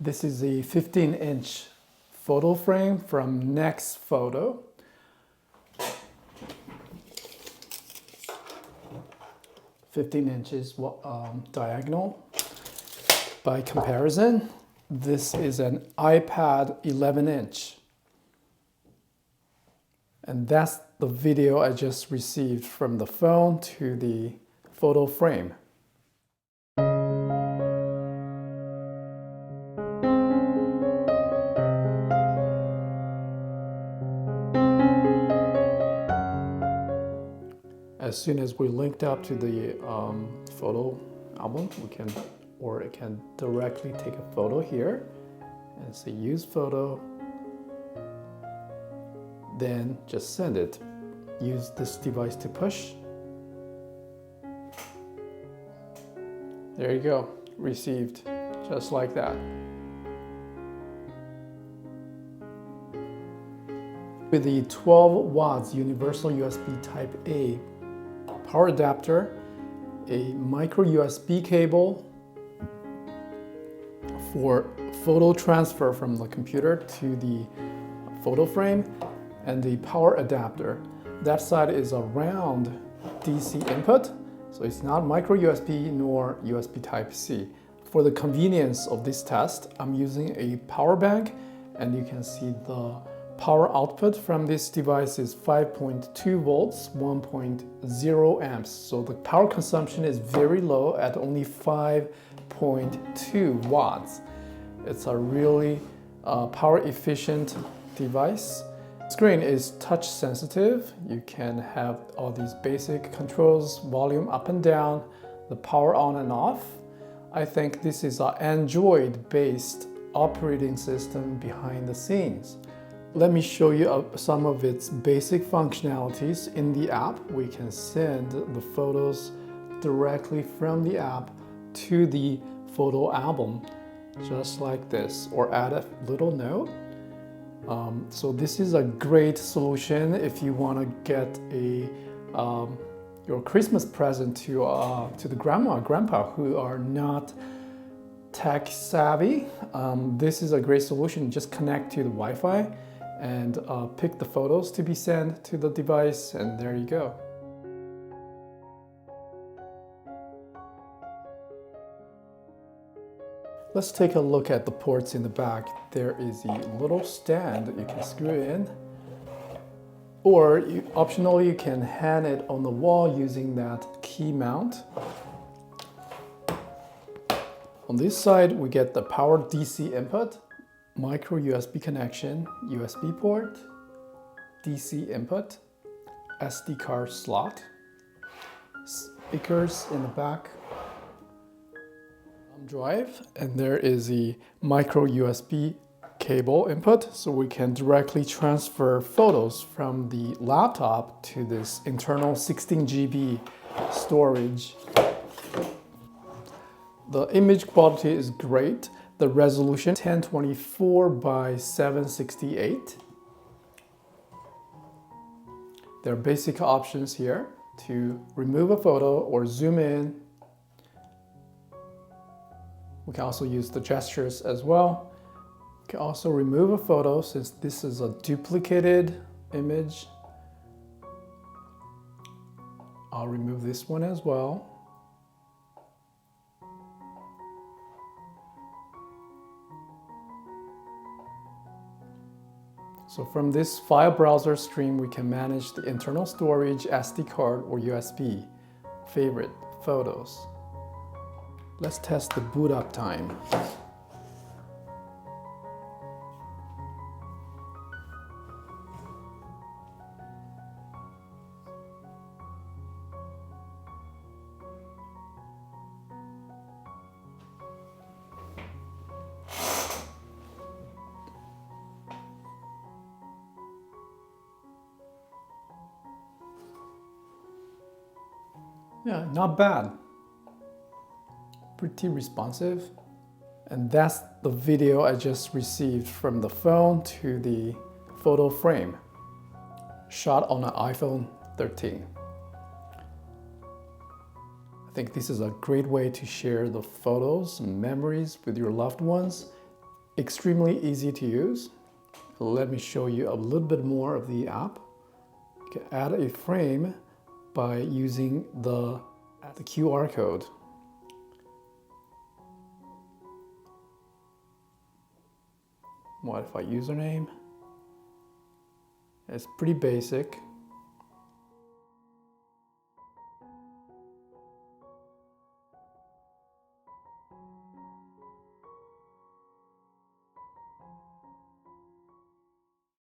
This is a 15-inch photo frame from NexFoto. (15 inches) diagonal. By comparison, this is an iPad 11-inch. And that's the video I just received from the phone to the photo frame. As soon as we linked up to the photo album, it can directly take a photo here and say use photo, then just send it. Use this device to push. There you go, received, just like that. With the 12 watts universal USB Type A power adapter, a micro USB cable for photo transfer from the computer to the photo frame, and the power adapter. That side is a round DC input, so it's not micro USB nor USB Type-C. For the convenience of this test, I'm using a power bank, and you can see the power output from this device is 5.2 volts, 1.0 amps. So the power consumption is very low at only 5.2 watts. It's a really power efficient device. Screen is touch sensitive. You can have all these basic controls, volume up and down, the power on and off. I think this is an Android-based operating system behind the scenes. Let me show you some of its basic functionalities. In the app, we can send the photos directly from the app to the photo album, just like this, or add a little note. So this is a great solution if you want to get your Christmas present to the grandma and grandpa who are not tech savvy. This is a great solution. Just connect to the Wi-Fi and pick the photos to be sent to the device, and there you go. Let's take a look at the ports in the back. There is a little stand that you can screw in, or optionally you can hang it on the wall using that key mount. On this side, we get the power DC input, micro USB connection, USB port, DC input, SD card slot, speakers in the back, drive, and there is a micro USB cable input, so we can directly transfer photos from the laptop to this internal 16 GB storage. The image quality is great. The resolution 1024 by 768. There are basic options here to remove a photo or zoom in. We can also use the gestures as well. We can also remove a photo since this is a duplicated image. I'll remove this one as well. So from this file browser stream, we can manage the internal storage, SD card, or USB, favorite, photos. Let's test the boot up time. Yeah, not bad. Pretty responsive. And that's the video I just received from the phone to the photo frame, shot on an iPhone 13. I think this is a great way to share the photos and memories with your loved ones extremely easy to use. Let me show you a little bit more of the app. You can add a frame by using the QR code. Modify username. It's pretty basic.